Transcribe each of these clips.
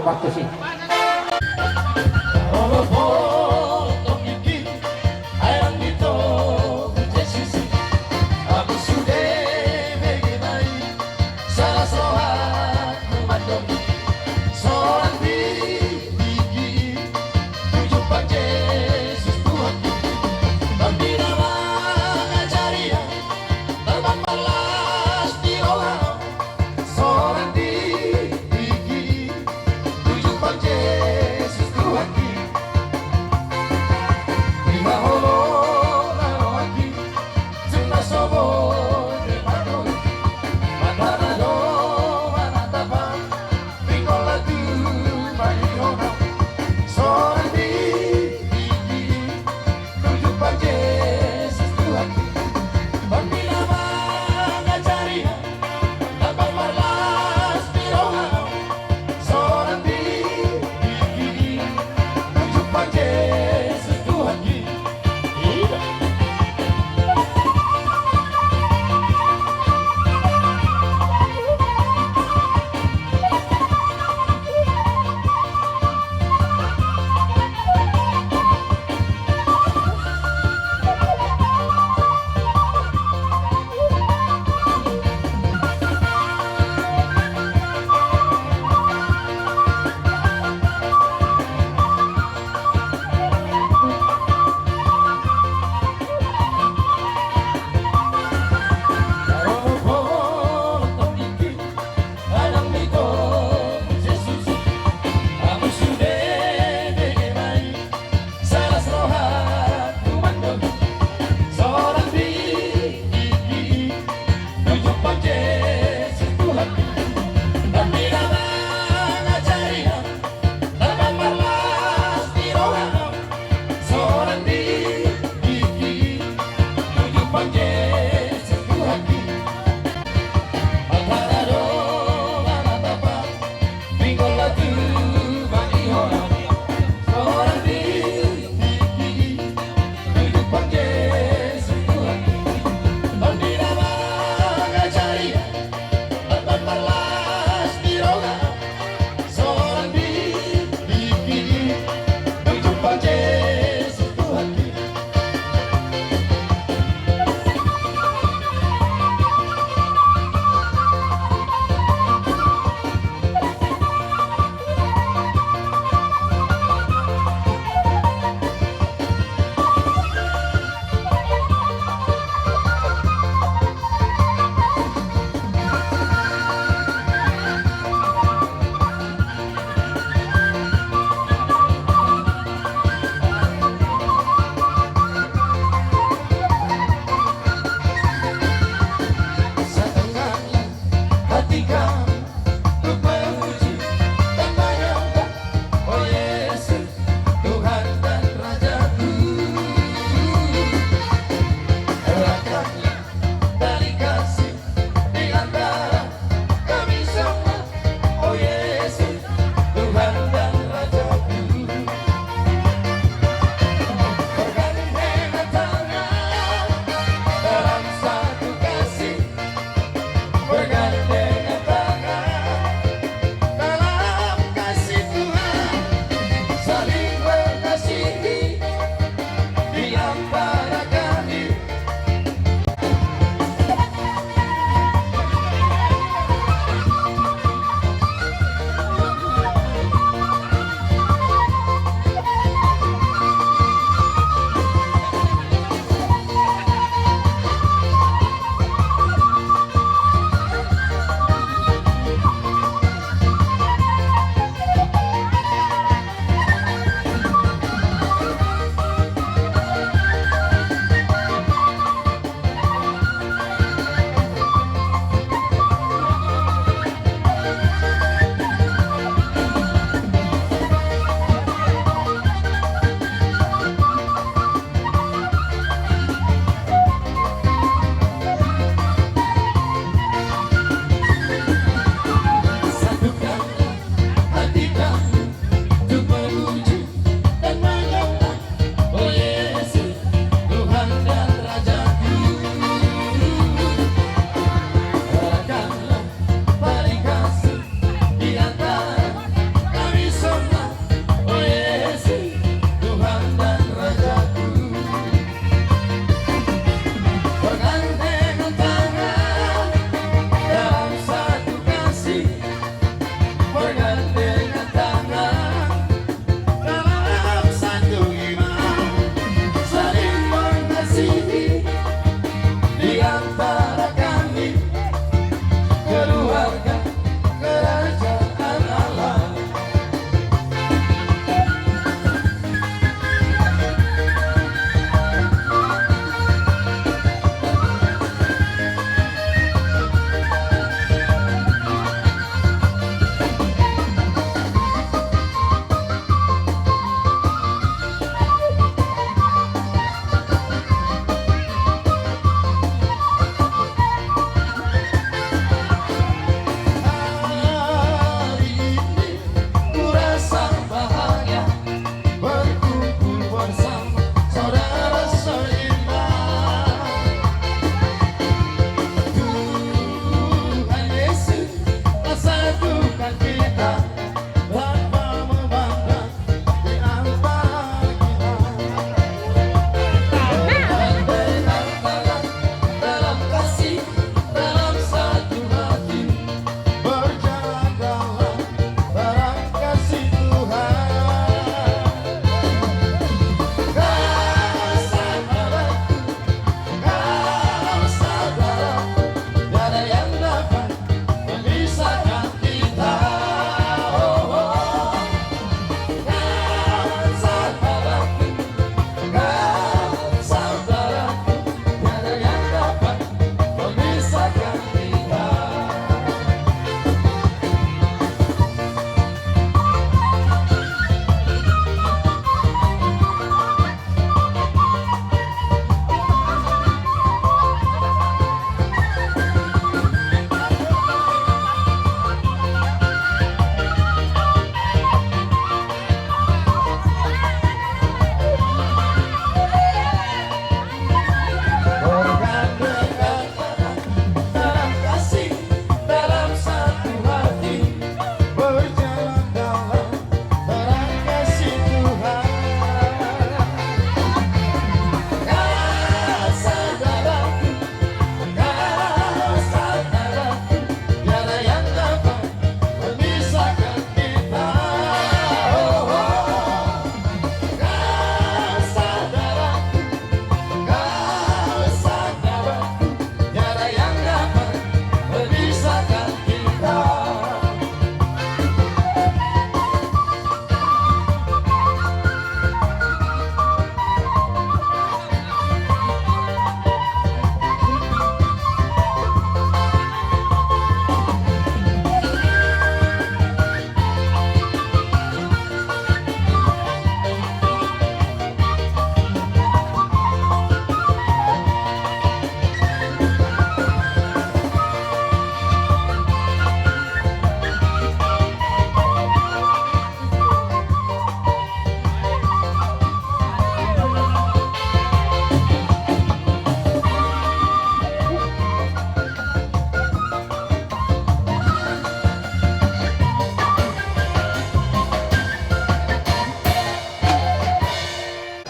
waktu sih.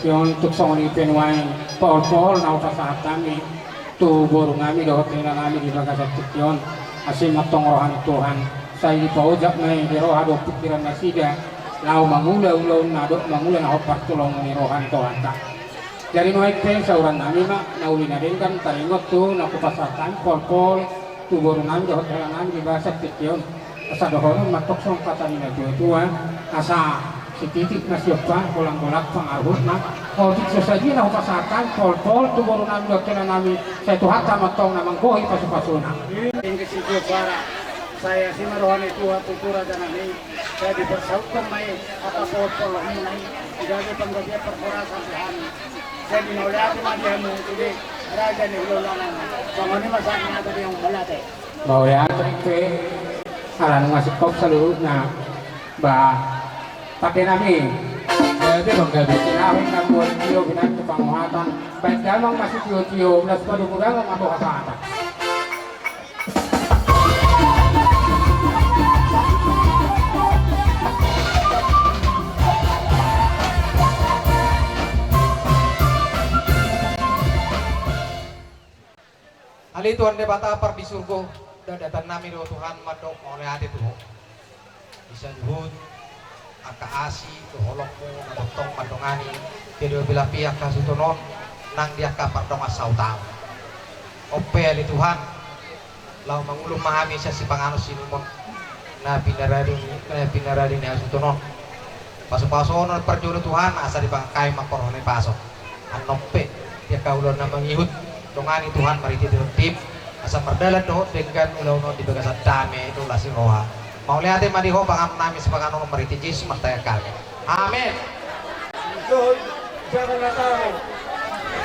yon tuk songoni penwain pol na usaha kami tu borong kami dohot nila kami di bagasat yon asim matong rohani Tuhan saya di paujak mai di roh ado pikiran nasida lau mangula nadok mangula na hopak tulong ni rohan Tuhan tak dari noik pen sauran kami mak nauli naden kan taringot tu na kupasarkan pol tu borong kami dohot nila kami di bagasat yon asa dohon matok song patani na tua asa si titik na siapa bolang-bolak pengaruh na kalau sesaji na pasakan pol tu baru nami dokter nami saya tuh hatta matong na manggohi pasu-pasuna yang kesitu para saya si marohani tua tutura dan nami saya dipersautkan mai apa pol ini tidak ada penggajian perkara sampai saya dinolati madiamu jadi raja ni ulolana sama ni masanya tadi yang balate mau ya trik aran ngasih kop seluruhnya bah pakai nami jadi bangga bikin awin dan buat tio binan kepanguatan baik dalam masih tio belas padu muda ngomong kata-kata Ali Tuhan debata par di surga dan datang nami do Tuhan madok oleh ade tuh bisa nyuhun aka asi tu holokmu natong madongani kedo bila pihak kasutonon nang dia kapar dong asau tau ope ali Tuhan lau mangulung mahami sa si pangano sinumon na pinaradi ni asutonon paso-paso non perjuru Tuhan asa di bangkai makorone paso anope dia kaulon na mangihut dongani Tuhan mariti tim asa merdala do dengan ulau non di bagasat dame itu lasi roha mau lihat madi ho pangam nami sepakano mariti Yesus martaya kami amin jangan tahu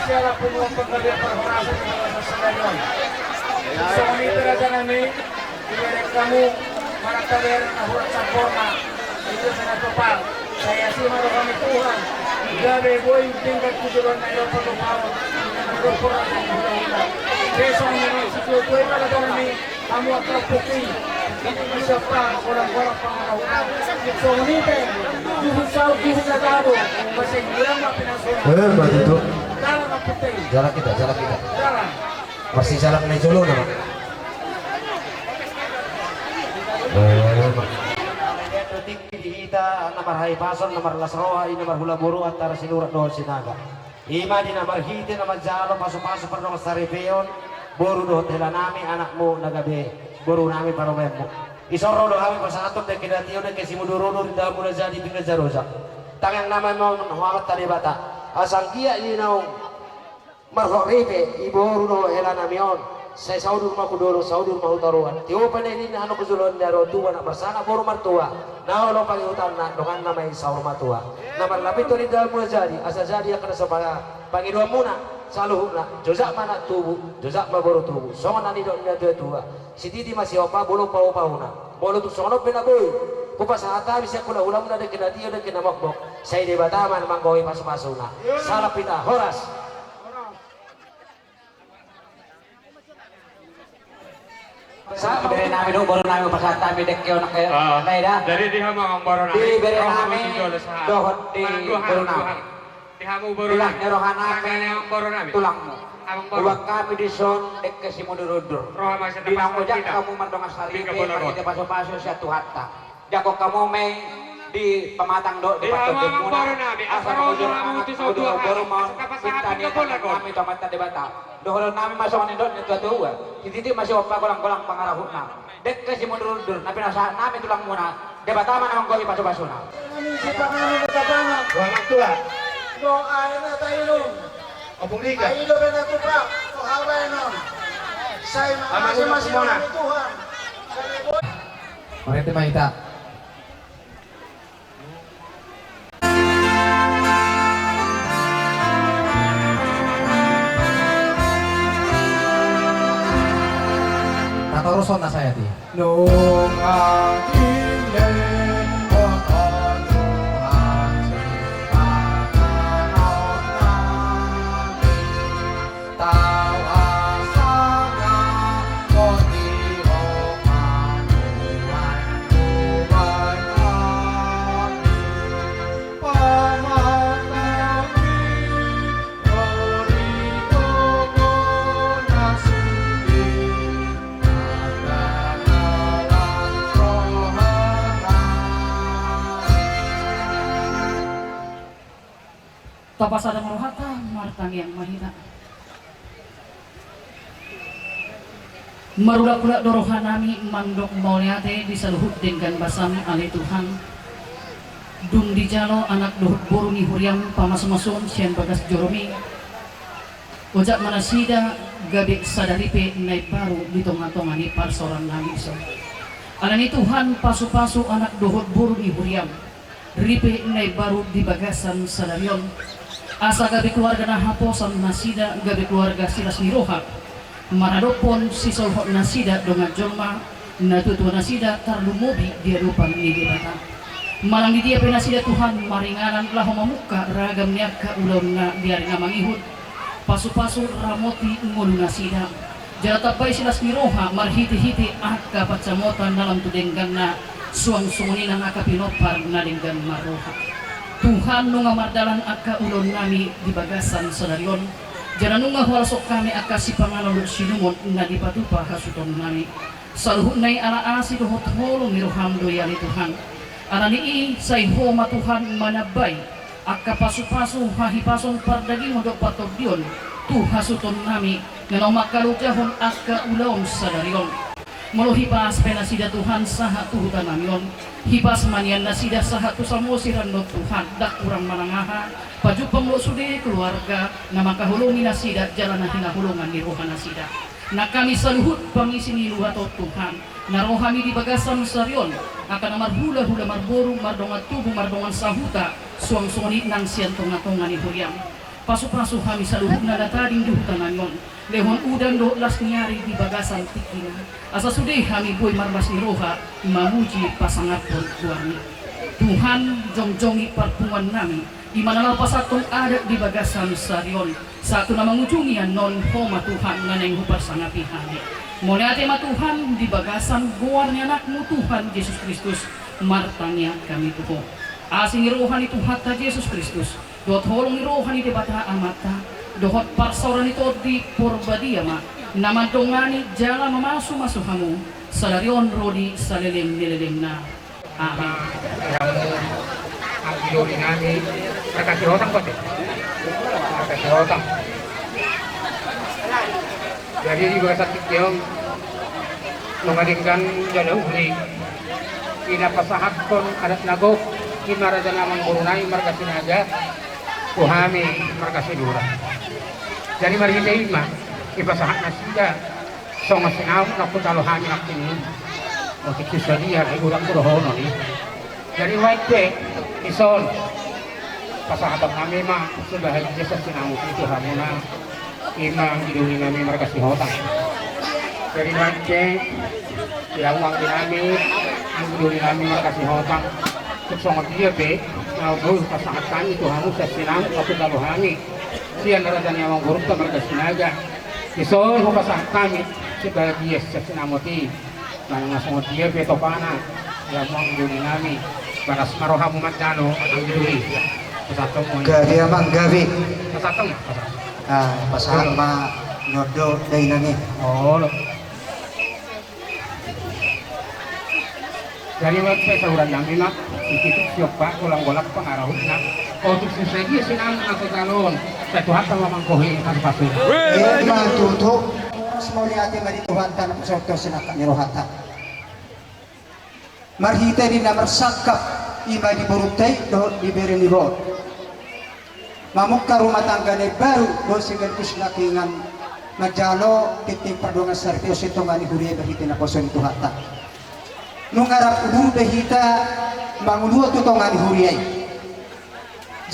siapa penuh pekerja perhorasan di Selanjutnya suami teraja nami ibarat kamu mana kabar ahur sempurna itu sangat tepat saya sih marohani Tuhan gabe boy tingkat kujuran ayo perlu mau berkorban mudah-mudahan besok ini sesuatu yang ada nami kamu akan putih bisa perang orang-orang pengaruh soalnya juhud sau juhud lagado masih kurang apa nasional begitu jalan apa putih jalan kita jalan masih jalan menuju lo nama kita nomor hai pason nomor lasroa ini nomor hula buru antara silurat doh sinaga ima di nomor hite nomor jalo pasu-pasu pernah saripeon boru doh telanami anakmu nagabe boru nami paromemu isoro doh kami pasaton de kedatio de kesimudurunur da mula jadi pinggir jaroza tangan nama mau Muhammad tadi bata asang kia inau marhoribe iboru doh elanamion saya saudur maku doro saudur mau taruhan tio paneni anu kuzulon daro tua nak bersana boru martua nah lo pagi hutan nak dengan nama saur matua nama lapit tu di dalam mula jadi asa jadi akan sepala pagi dua muna selalu nak jozak mana tubuh jozak maboru tubuh songon nani dok dia tua si titi masih opa bolu pau na bolu tu sono pena boy kupas hata bisa kula ulam na de kena dia de kena mokbok saya di bataman manggoy pasu-pasuna salah pita horas sa bere nami do baru nami pasata mi dek kyo nak naida dari dihama ang baru nami di bere nami dohot di baru nami dihamu baru tulang nami nerohana ang baru nami tulangmu uang kami di son dek ke simudurudur roh masih di mangojak kamu mendongas hari ini kita paso-paso satu hatta jako kamu main di pematang do di pato de muna asal ujur anak ujur baru mau kita ni kami tomat tadi bata dohol nami masuk ni dot itu tua titik masih opa golang-golang pangarahuna dek ke simudurudur napi nasa nami tulang muna de bata mana manggohi paso-paso na anak tua doa na tayo opung liga ayo ben aku pak kahabayan non saya masih Tuhan Mereka mahita Tato ruson na saya di nung aking tapasada marohata martang yang mahina marula-ula dorohanami mandok mauliate disaluhut dengan basami ali Tuhan dung dijalo anak dohut boruni huriam pamas-masun sian bagas joromi ojak manasida gabe sadaripe naik baru di tonga-tongani parsoran nami so alani Tuhan pasu-pasu anak dohut boruni huriam ripe naik baru di bagasan sadarion asa gabe keluarga nahaposan nasida gabe keluarga silas niroha maradopon si solhot nasida dongan jolma natutu nasida tarlu mobi dia rupan ni debata malang di dia penasida Tuhan maringanan lah mamuka ragam niaka ulon na diari namangihud pasu-pasu ramoti ngulu nasida jaratapai silas niroha marhiti-hiti akka pacamotan dalam tudenggan na suang-sunguni nang akka pinopar na denggan maroha Tuhan nunga mardalan akka ulon nami di bagasan sadarion jana nunga walasok kami akka si pangalolog sinumon na di patupa hasuton nami saluhut nai ala asi dohot holong niroham doyali Tuhan anani say homa Tuhan manabay akka pasu-pasu hahipason pardaging modok patok dion tu hasuton nami nganomak kalukahon akka ulon sadarion molo hipas penasida Tuhan saha tuhutan namion hipas manian nasida saha tu samosiran no Tuhan dak kurang manangaha paju pemlo sude keluarga nama kahulungi nasida jalan hinahulungan di roha nasida na kami saluhut pangisi ni luhato Tuhan na rohami di bagasan sarion akan amar hula-hula marboru mardongan tubuh mardongan sahuta suang-suangit nang sian tonga-tonga ni huriam pasu-pasu kami saluhut na datading duhutan namion lehon udan do las niari di bagasan tikina asa sudeh kami boy marmas ni roha mamuji pasangat pun tuani Tuhan jongjongi parpungan nami di mana pasatong ada di bagasan sarion satu nama ngujungian non homa Tuhan naneng hupar sangapihani moliate ma Tuhan di bagasan goarnya anakmu Tuhan Yesus Kristus martanya kami tuho asing rohani Tuhan ta Yesus Kristus dot holong rohani di bata amata dohot parsoran itu di porbadia ma nama dongani jala mamasu hamu salarion rodi saleleng nileleng na amin ang ilori nami nakasirotang ko nakasirotang jadi di bawah sakit yung mengadingkan jadau uli pinapasahat kon adat nagok kimaraja namang burunay margasinaga kuhami margasinura jadi mari kita ima ipasahat nasida so masinaw nakutalohami nakin o kikisadia ay urang kurohono ni jadi waite ison pasahatang kami ma sebahagia sa sinamu itu hamuna imang hidungi kami mereka sihotang jadi waite ilawang dinamit ang hidungi kami mereka sihotang kutsongot dia be naubuh pasahat kami itu hamu sa sinamu nakutalohami siya naradan yamang guruk ka mereka sinaga ison ho pasahat kami sebahagia sa sinamu ti nangasungot dia be topana yamang hidungi kami baras marohamu matjalo ang hidungi pasatong mo Gabi amang gabi. pasatong Pasahan ma nodo day nani. oh dari waktu sauran yang enak itu siapa golak-golak pengaruh nak untuk segi sinang atau calon satu hak sama mangkohi kan pasti Man tutup semua lihat mari Tuhan tanah pesawat senaka nirohata. Marhita di namar sakap ima di burutai do diberi nibot. Mamukka rumah tangga ni baru bosigan kisnakingan majalo titik pardongan sertios itu ngani huriya bahita na poson itu hata. Nung arap udu bahita mangulua tu ngani huriya.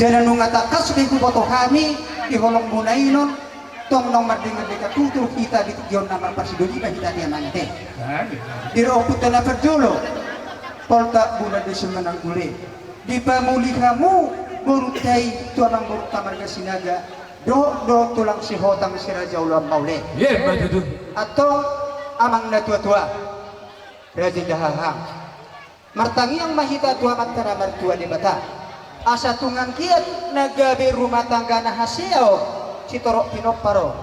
Jangan nung atakas bingku boto kami di holong munainon tong nong mardingan dekat tutur kita di tujuan namar pasidoni bahita dia mante. Dirokut na perjolo. Polta bulan desemenang gule. Di pamuli kamu burutai tuanang buruk tamarga sinaga do tulang si hotang si raja ulam maule atau amang na tua-tua raja dahahang martangi yang mahita tua matara martua di bata asa tungang kiat nagabe rumah tangga na haseo si torok pinoparo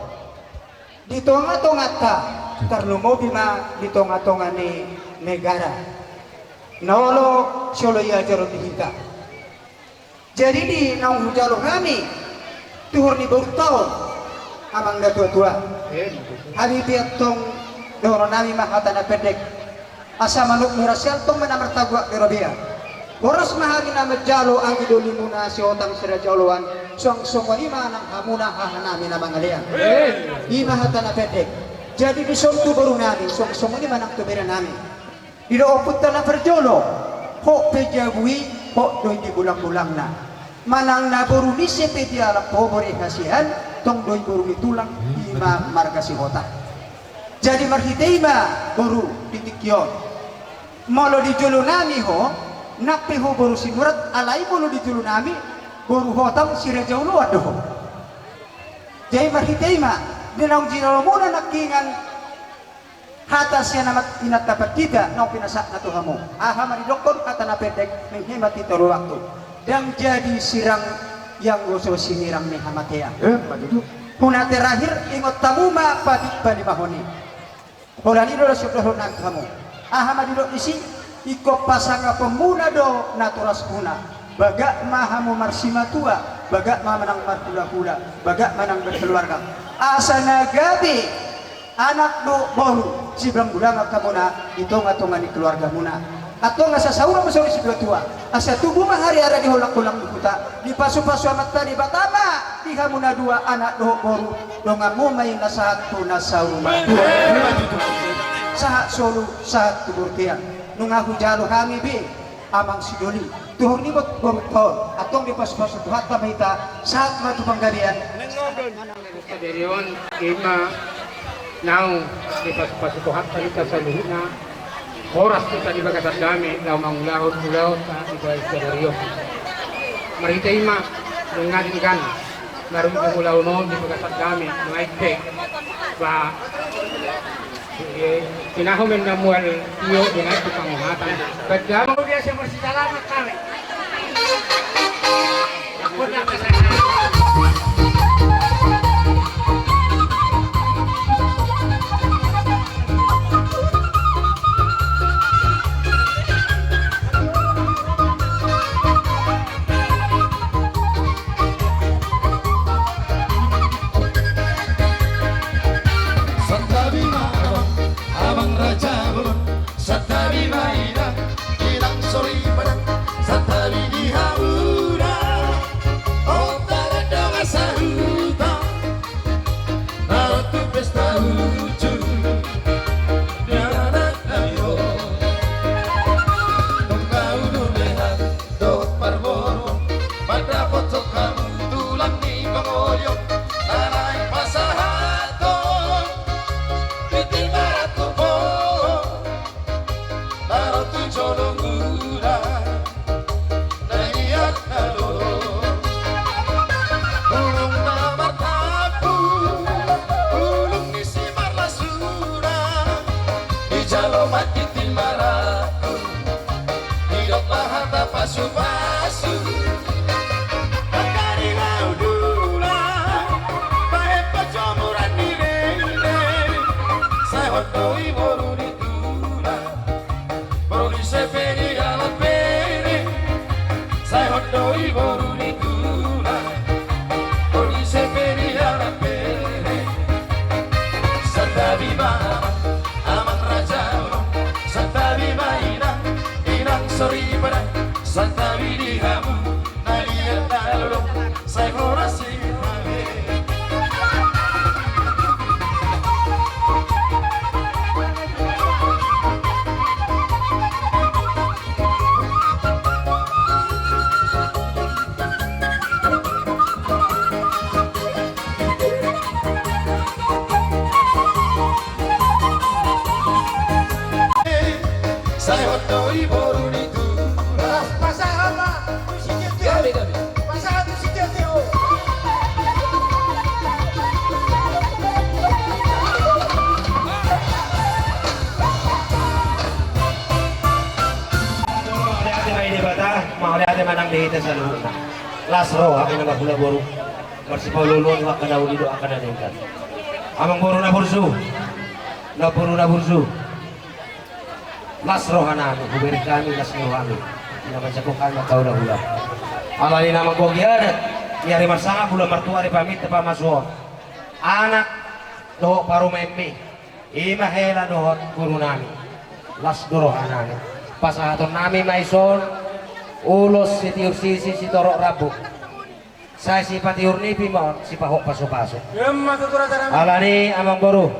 di tonga-tonga ta karlumo bima di tonga-tonga ni negara naolo solo ya jaro dihita. Jadi di nang hujalo kami tuhur ni baru tahun amang na tua-tua halibi atong doron nami mahata na pendek asa manuk murasyal tong manamar tagwa ni Rabia oras mahagi na medjalo ang idoli muna si otang sira jaloan song ima nang hamuna hahanami na mangalian di mahata na pendek jadi di sontu baru nami song ima nang tubera nami idooput na perjolo ho pejabui ho doi di bulang-bulang na manang na baru ni sepe alam pobore kasihan tong doi baru ni tulang ima margasi hota jadi marhiteima baru ditikyon molo di jolo nami ho napi ho baru simurat alai molo di jolo nami baru hotam sira jauh adoh jadi marhiteima dinang jinalo muna nakingan hata siya namat inat dapat kita nang pinasak na tuhamu aha mari doktor kata na pendek menghemat itu waktu dan jadi sirang yang goso sinirang ni hamatea huna terakhir ingot tamuma patik bali mahoni hola ni do sudah nak kamu aha mari dok isi iko pasanga pemuna do naturas kuna bagak mahamu marsima tua bagak menang markula-kula bagak menang berkeluarga asana gabi anak do baru si bilang bulan kamu na itu ngatungan di keluarga muna atau nggak sasaura masuk di sebelah tua asa tubuh hari-hari di holak-holak di kuta di pasu-pasu amat tadi batama di hamuna dua anak do baru dongamu main nasahat tuna sauma sahat solu sahat tubur tiang nungahu jalo kami bi amang sidoli tuhur ni bot borutol atong di pasu-pasu tuhat tamita saat matu panggalian Kaderion ima now di pasu-pasu tuhat tamita sa luhut na oras kita di bagatas kami daw mangulahot-ulahot sa iba Kaderion marhiteima nungadingan naroon ang ulahon di bagatas kami mga ikpek ba pinahumin na mual iyo dengan itu pangumatan kadang dia siya marsalamat kami ako na kasalanan pasu-pasu Pagkari laudula Bahe pacamuran nilele Saya hotoi boru ditula Boru di sepedi alat pere Saya hotoi boru ditula Boru di sepedi alat pere Santa Viva Amang Raja Santa Viva Inang Sori pada Santa Vidihamu Nalian Nalolong Saya korasi Mame Saya hotoi boru itu Mauli ate manang dihita sa luhut na. Lasro, akin na magula boro. Marsipaw lulun, wak ka na ulido, akan na ningkan. Amang boro na bursu. Na boro na bursu. Lasro hanami, buberi kami, lasro kami. Naman sa kukan, mataw na hula. Alali namang kong giadat. Yari masanga bulan mertua di pamit tepa masuon. Anak doh paru membi. Ima hela doh guru nami. Las doroh anani. Pas aton nami maison ulos si tiur sisi si torok rabu. Saya si patiur nipi mohon si pahok paso-paso. Alani amang boru.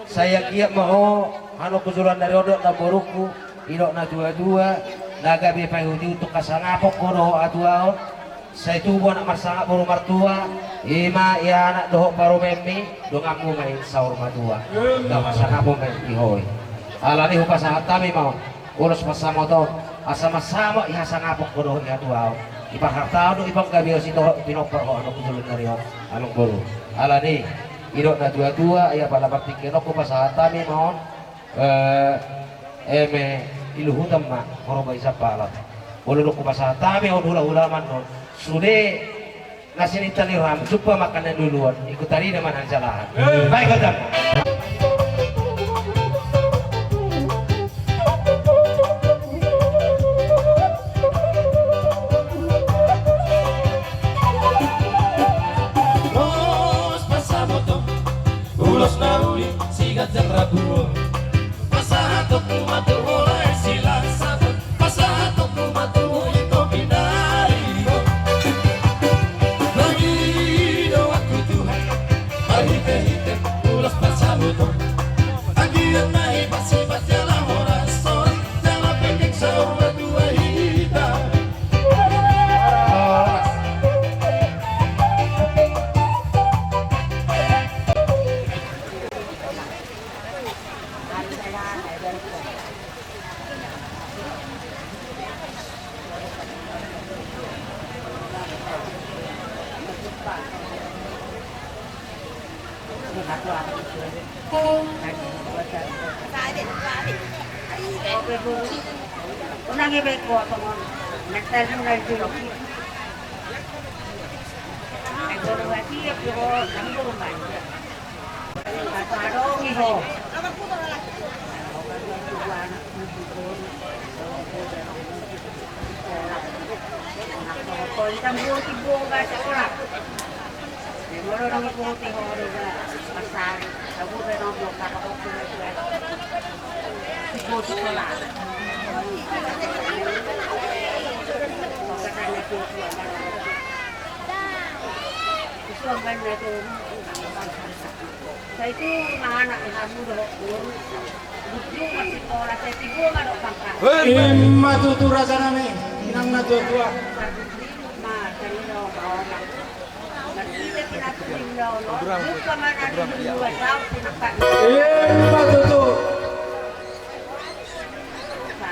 Saya kiat mau anu kusulan dari odok na boruku idok na dua-dua naga bipai hudi untuk kasangapok kono atuaon. Saya tubuh anak marsanga boru martua ima ya anak dohok baru memmi dongamu main saur madua dah masangapok main ihoy. Alani hupas tami mau ulos pasamoton asama-sama iha sangapok kono atuaon. Ipang hartao do ipang gabi si torok pinopor ko ano kusulan dari on anong boru. Alani idok na dua-dua ya pala partikin ko pasatami mau eme iluhutam ma koroba isa palat ululu ko pasatami on hula-hulaman non sudah nasi ini ram coba makanan duluan ikut tadi dengan anjalahan baik kata Los pasamoto ulos nauli sigat jang rabu pasahatok kumatu oleh silang sabut pasahatok kumatu ito pinari hite ulos pasamoto agian nahi pasipat jalan horason jalan pendek saurma dua hita Unang ibig ko tungkol nagtanong na dito. Nagdurugati ako ng duruman. Katarong iho. Kung isang buti-buka sa orak. Marunong iputi ko rin na pasari. Sabuti ng blok kakakukulit ko. Iputi ko lang. Gusto ang ganda ito. Sa ito, mga anak na mudo. Buklo kasi oras ay tigo nga ito pangka. Matutura sa namin. Inang natutua. Matalino, kaonak. Nakita pinatuling daw, no? Yung pa man ang luwa daw, pinaka. Matutu.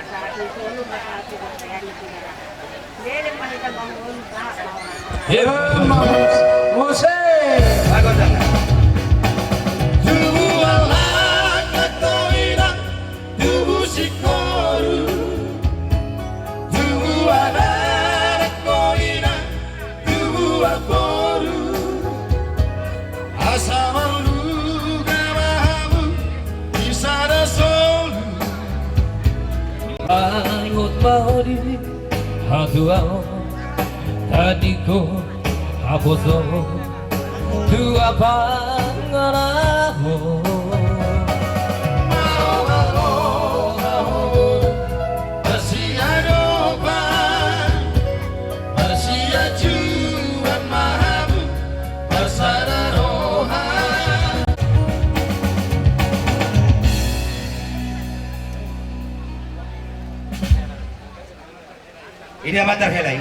Sa ating solo, masati ko kaya niya pinara. Hindi, malita bangun ka. Mose. baik kata Tubuhalah katoina, tubuh sikoru. Tubuhalah katoina, tubuh akoru. Asal lu gamamu isada solu. Bangun baudi haduao tadiko abozo. Tua pangaramo Masia doba Masia juan mahamu Bersada rohan ini amat terhelai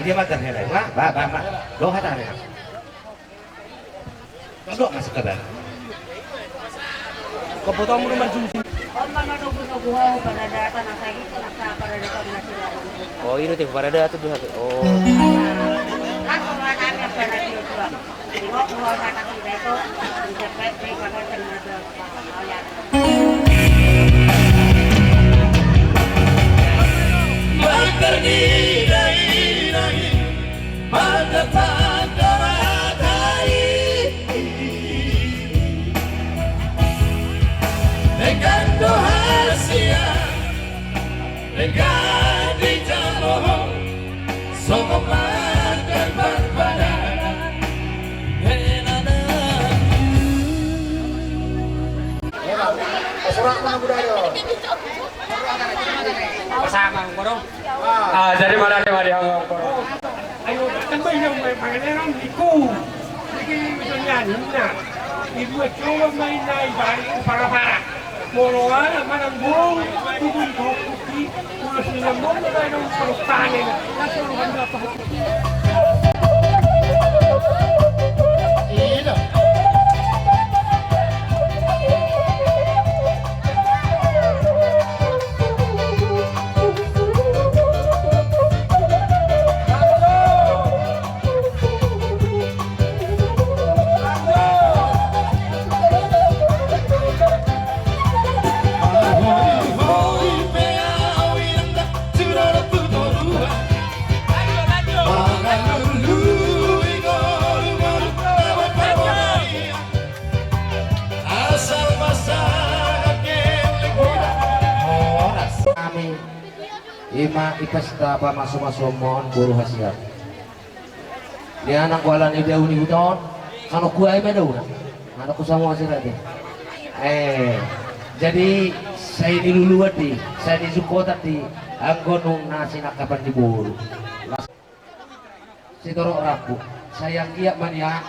ma lo hata ya lo masuk ke dalam kepotong rumah jumsi Om manunong-nuguhaw, paradata na sa ito, nagkaparadata na sila. oh ini tuh pada ada tuh oh Ako nga namin ang paradata ko. Kuha sa kakita ito, bisa pwede ko na sa mga pangawyan. Magkerdidai-dai Magkatadaradai Dengan dohasia Dengan dijaloh Sokoman dan berbadan Orang mana budaya? Kasama ko no. Jadi mana nih Maria? Ayo kan ba yung may pangalan liku. Sige ito yan na. Ibu coba may naibay para. Moroan naman ang buong tubig ko. Kung sila mo na tayo ng palustanin. Kasi ang ganda pa. Ima ipesta pa masuk mohon buru hasiat. Dia anak kuala ni daun ni hutan, kalau kuai daun, anak ku sama hasil tadi. Jadi saya di lulu tadi, saya di suko tadi, anggonung nasi nak kapan di buru. Si torok rapu, saya giat mania,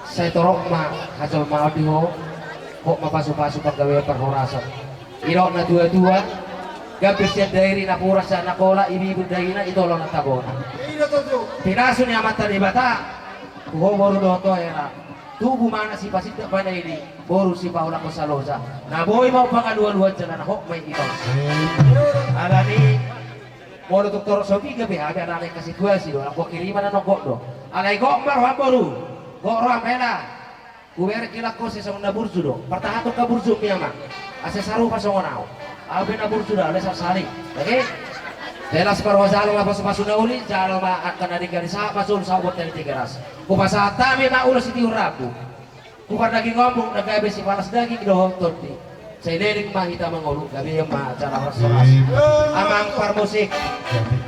saya torok ma hasil mau diho, kok ma pasu-pasu pegawai perhorasan. Irok na dua-dua. Gabis yan dairi na pura sa nakola ibibig dairi na ito lang natabona. Pinaso niya mata ni bata. Kuho boru doto era. Tubu mana si pasit na pa na ini. Boru si paula ko sa losa. Naboy mo pa kaluan-luan dyan na hok may ito. Alani. Boru doktor Sofi gabi habi alay kasi situasi do. Ako kiriman na nokok do. Alay gok marwa boru. Gok roa pela. Kuwer kilak ko sa mga bursu do. Pertahato ka bursu miyama. Ase saru pa sa ngonao. Abe nabur sudah oleh sari. Oke. Delas perwasalo la pasu na uli, jalo ma akan ada garis pasul sabot dari tigeras. Ku pasata mi na ulas iti urapu. Ku daging ngomong nagabe si palas daging dohong toti. Saya dedik mahita mangulu gabi yang ma cara restorasi. Amang parmusik.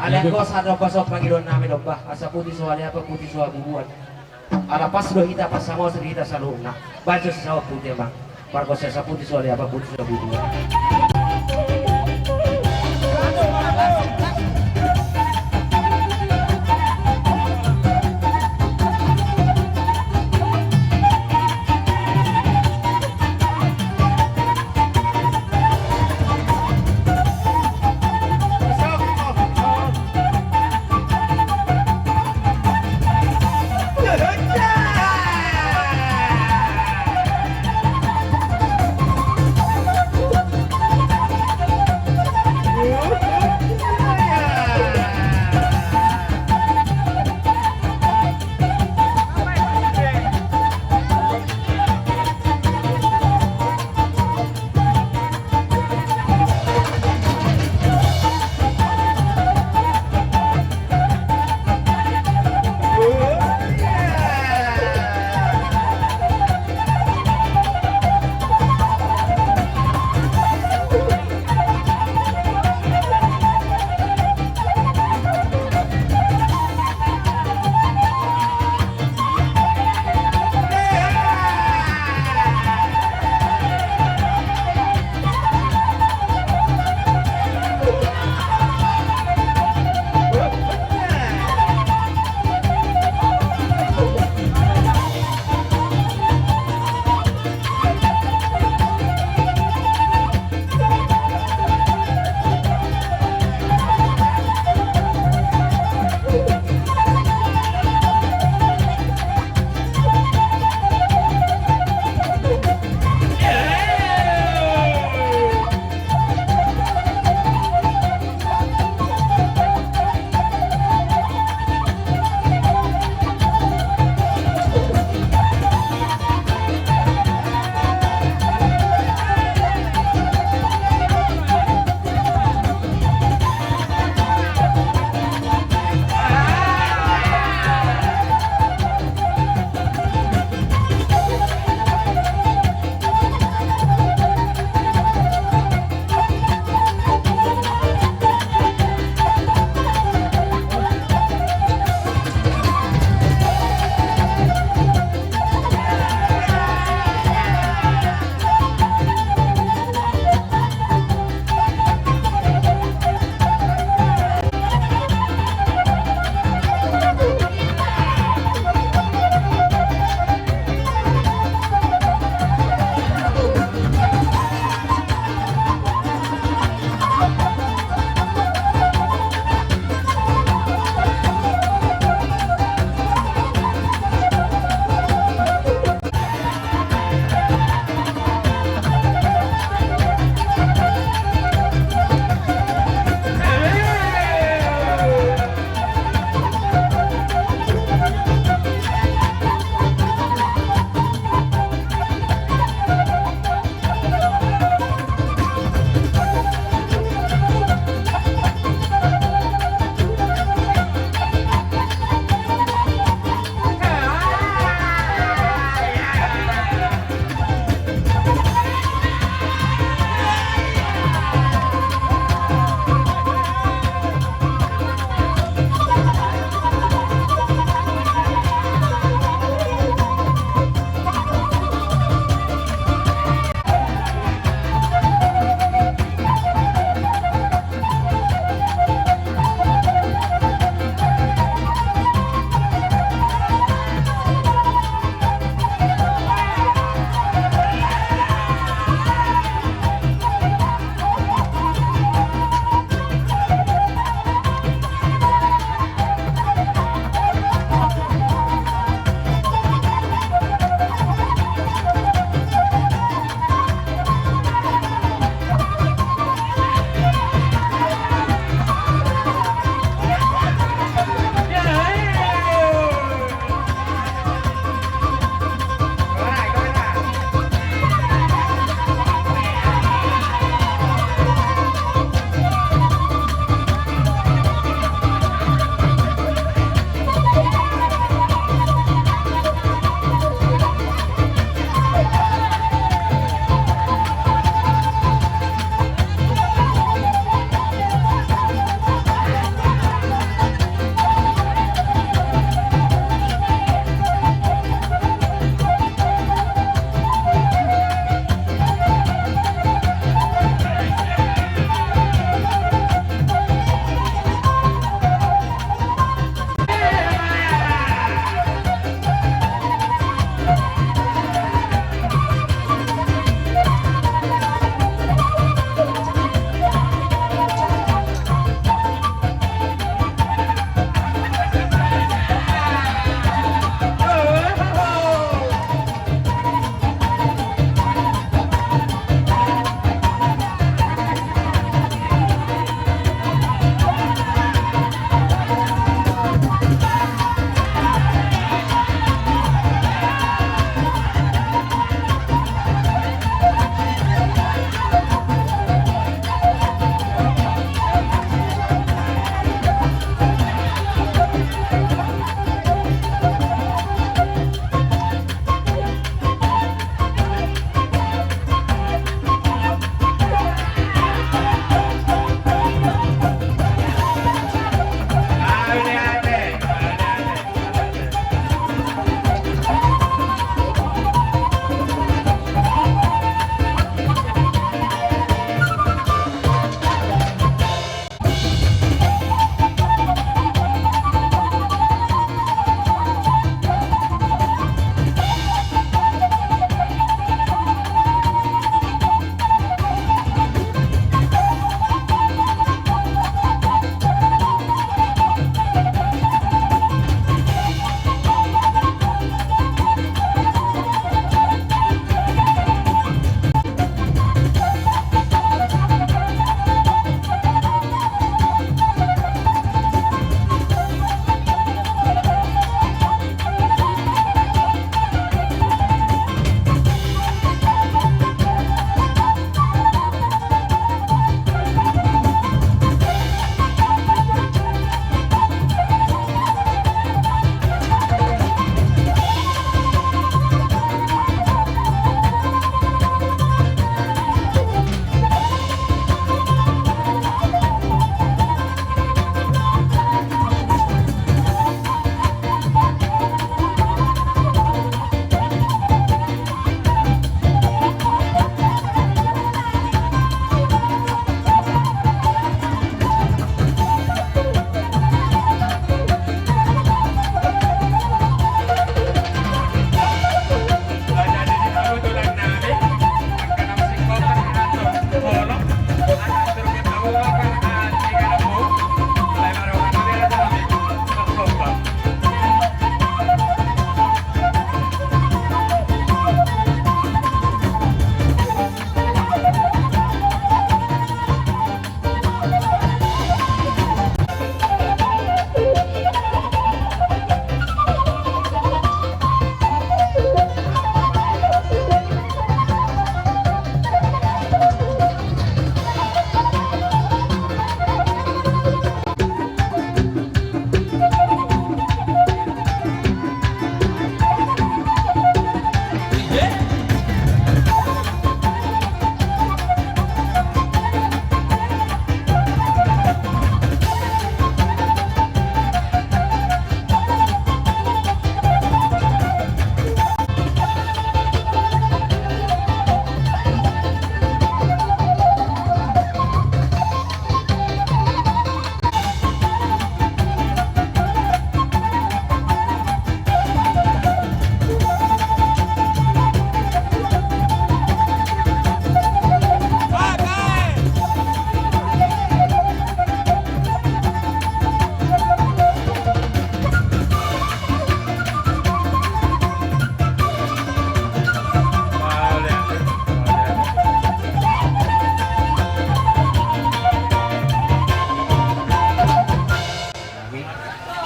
Ada gos ada pasok pangidon namin obah. Asa putih soalnya apa putih soal bubuan. Ala pas do hita pas sama serita saluna. Baca sawa putih bang. Parkos sa putih soalnya apa putih soal bubuan.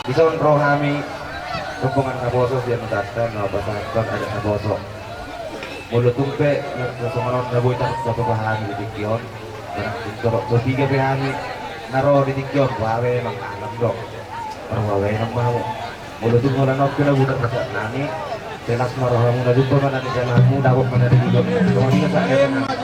Bison rohami hubungan kaboso dia nutatan no pasanton ada kaboso mulut tumpe nasomanon na buitan satu bahani di dikion untuk tiga bahani naro di dikion wawe mangalam dok wawe nang mau mulut tumpe lanok kena budak masak nani jelas marohamu na jumpa mana di sana mu dapat mana di dikion kalau dia tak ada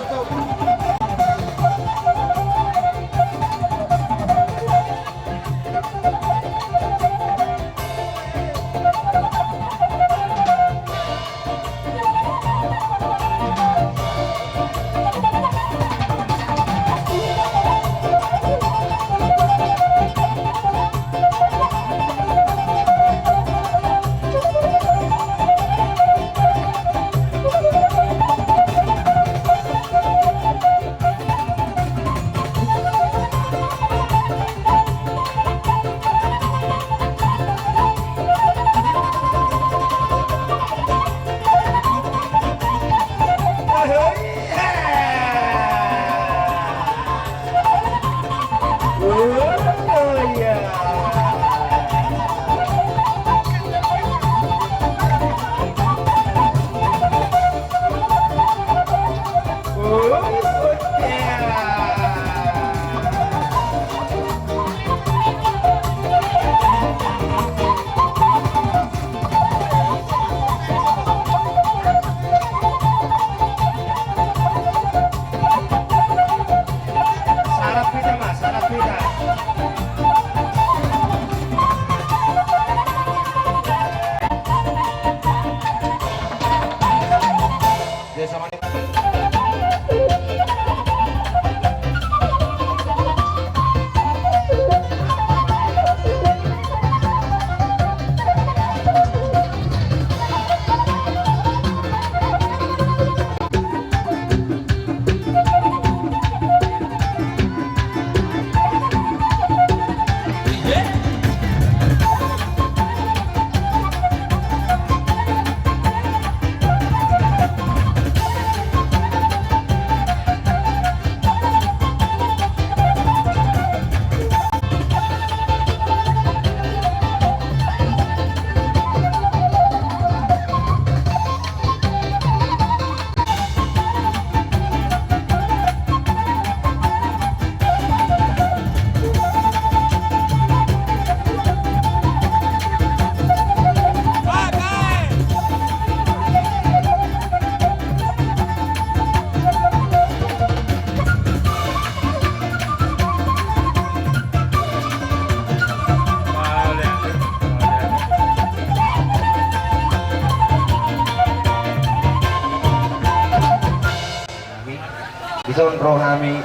Bison rohami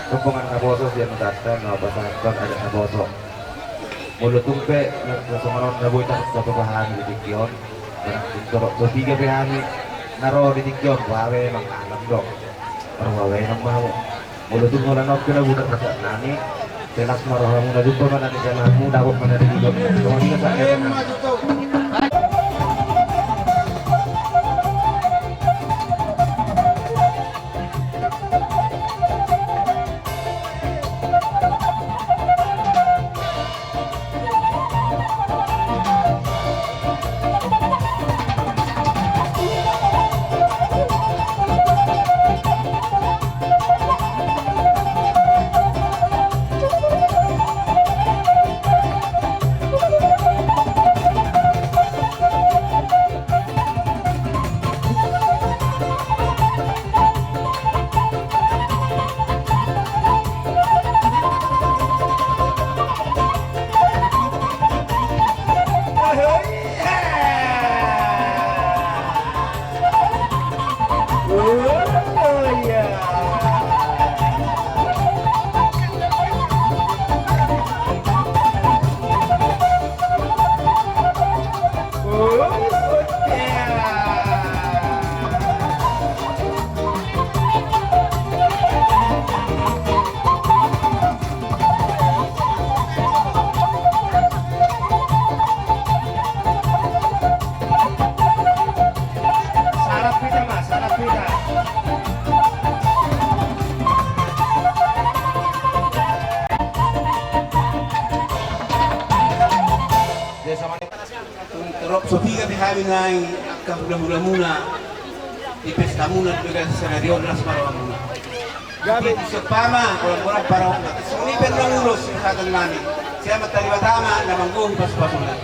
hubungan kaboso dia nutatan no pasanton ada kaboso mulut tumpe nasomanon na buitan satu bahani di dikion untuk tiga bahani naro di dikion wawe mangalam dok wawe nang mau mulut tumpe lanok kena budak masak nani jelas marohamu na jumpa mana di sana mu dapat mana di dikion kalau dia tak ada Rob Sofiga bihabi ngai ka mula muna di pesta muna juga senario las para muna. Gabi sepama orang-orang para suni penangulus sa nami. Siya matalibatama na mangguhi pas-pasulan.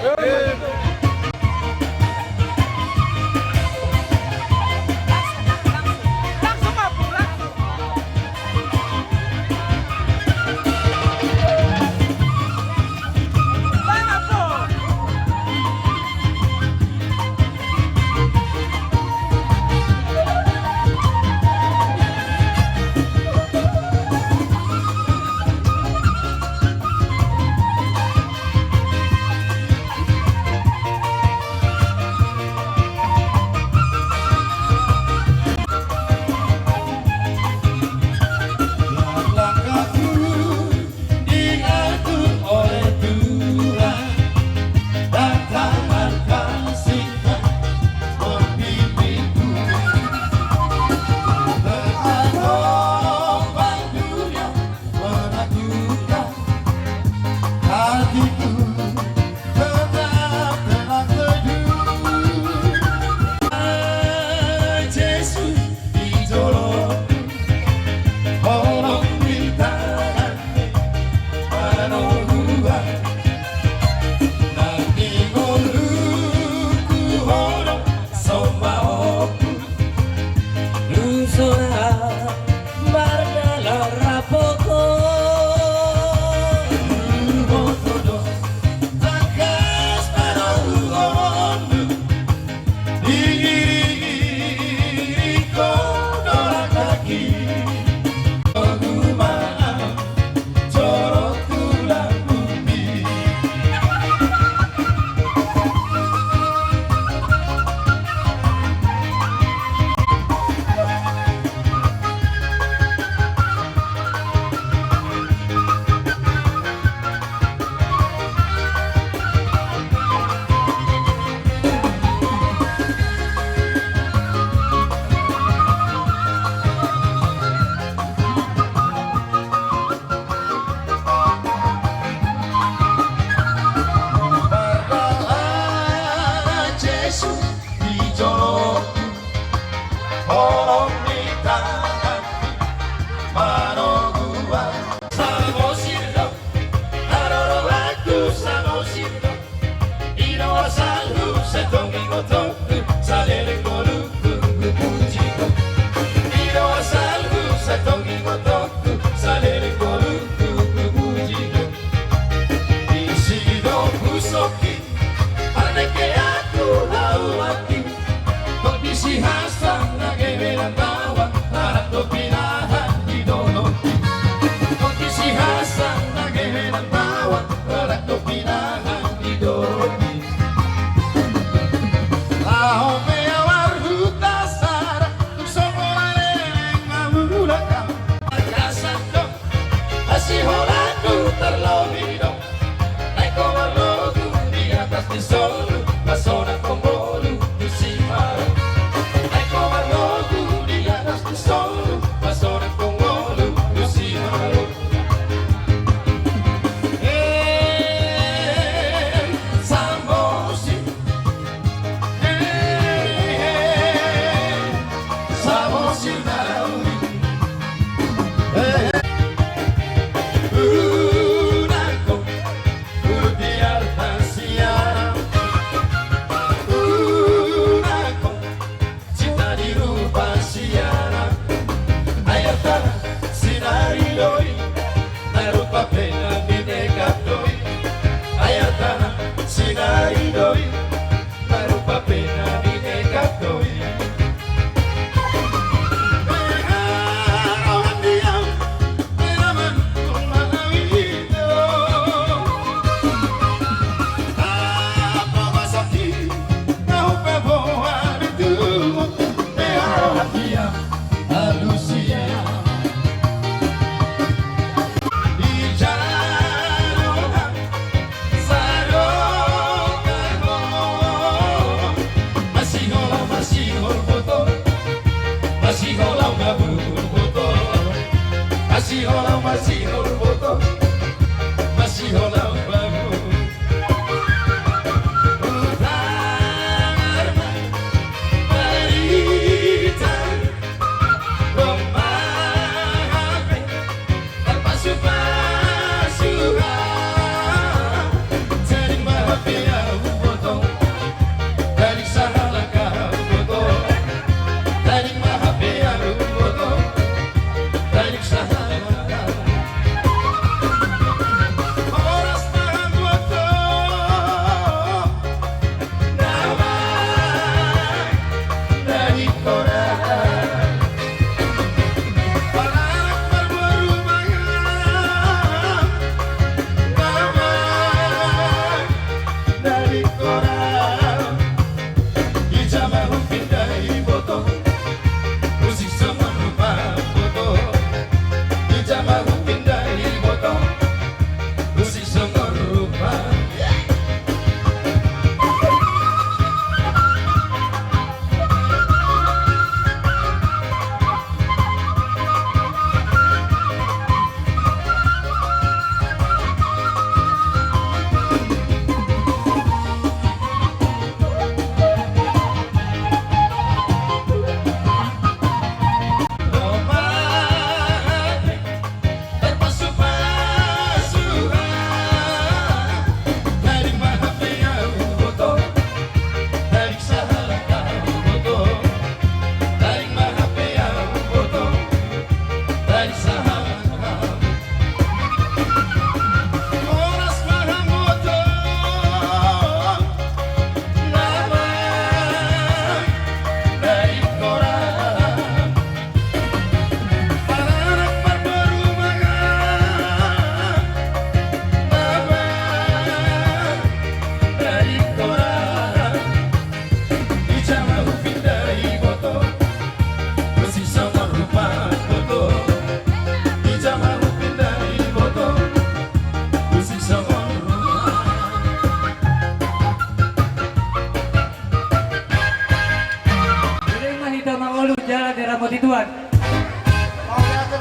Tuhan.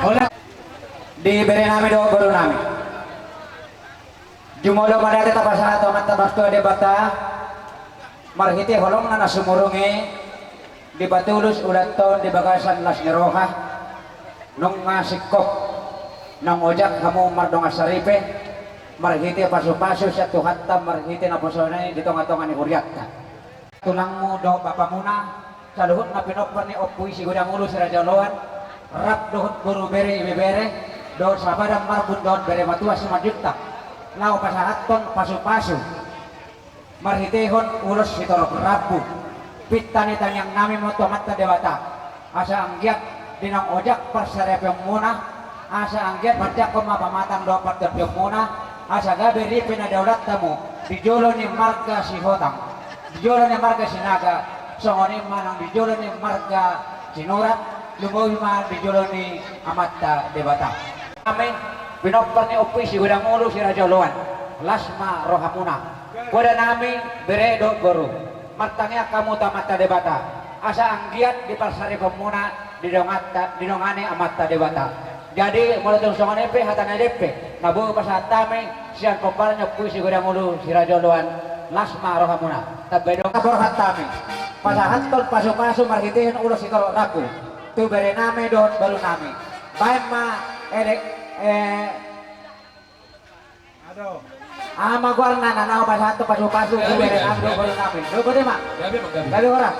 Oleh diberi nami doa baru nami. Jumolo madate tapasa atau matabastu debata. Marhiti holong na nasumurungi di batulus ulat tahun di bagasan las nyeroha nung ngasikok nang ojak kamu mardong asaripe marhiti pasu-pasu sa tuhatta marhiti na posonay di tonga-tonga ni Huryatta tulangmu do bapamuna sa luhut na pinokpan ni Opui sigudang ulo si Rajaloan rap dohut guru bere ibebere do sabadang marbun dohut bere matua sumajuta lau pasahaton pasu-pasu marhitihon ulos sitorok rabu pitani yang nami mo tomatta dewata asa anggiat dinang ojak persarepeng muna asa anggiat baca koma pamatang dopat terpeng muna asa gaberi pinadaulat tamu dijolo ni marga si hotang dijolo ni marga sinaga songoni manang dijolo ni marga sinurat lumoy ma dijolo ni amatta dewata amin pinopar ni Opui si gudang ulu si Rajaloan lasma rohamuna Kuda nami beredo guru matangnya kamu tamata debata asa anggiat di pasari pemuna didongane amatta debata jadi mulai terus songane pe hatana depe nabu pasatame sian koparnya puisi gudang ulu si Rajaloan lasma rohamuna tabedong kabor hatame pasahatol pasu-pasu margitihin ulo si tolo raku tu bere nami don baru nami baik ma edek aduh ama gua nana nana pas satu pasu-pasu tu bere nami baru nami do bode mak gabi orang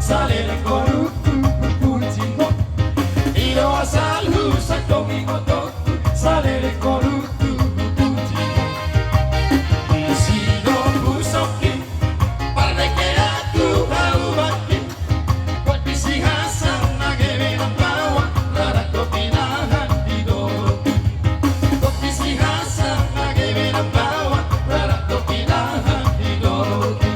salele koru putingo ilo asalu sakongi ngoto salele koru putingo isigo busoki pareke aku bau baki buat bisi hasan nagebe nampawa rara kopinahan di doroku buat bisi hasan nagebe nampawa rara kopinahan di doroku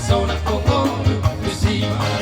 Zona Congo, Lucima.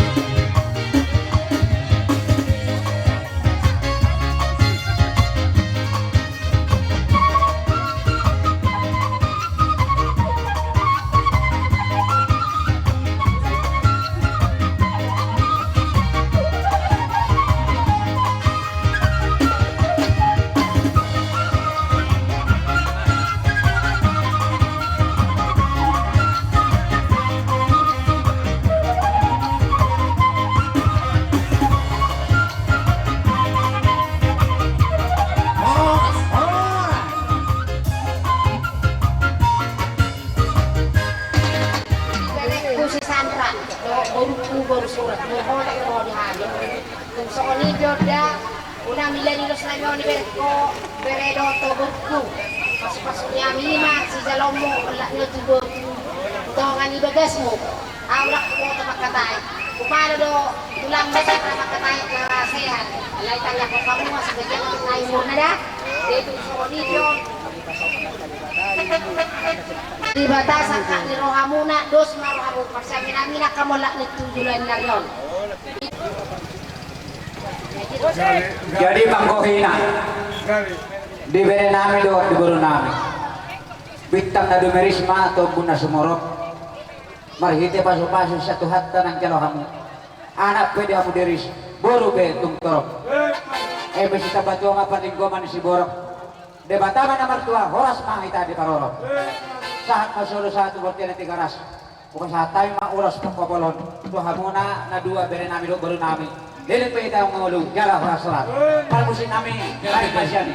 baru surat mohon mau dihadir kung sooni joda una milenilos na yun ko beredo to buku pas niya mima si Zalomo wala nyo tubo tongan ibagas mo awrak ko to makatay kumano do tulang basa na makatay na sehan alay tanya ko kamu sa ganyan na mo na da dito sooni yun di batasan kak ni rohamuna dos marohamu parsamina kamolak ni tujulan na yon. Jadi pangkohina diberi nami doa diburu nami bintang na dumerisma atau guna sumorok marhite pasu-pasu satu hatta ng kalohamu anak pwede hamu diris buru be tung torok besita batu nga paninggoman si borok debatama na martua horas mangita di parorok saat masolo satu bortian tiga ras bukan saat tayo mauras pagpapalon ito hamuna na dua bere nami do baru nami dili pa itaw ngulong jala horas salat palmusin nami kahit pasyan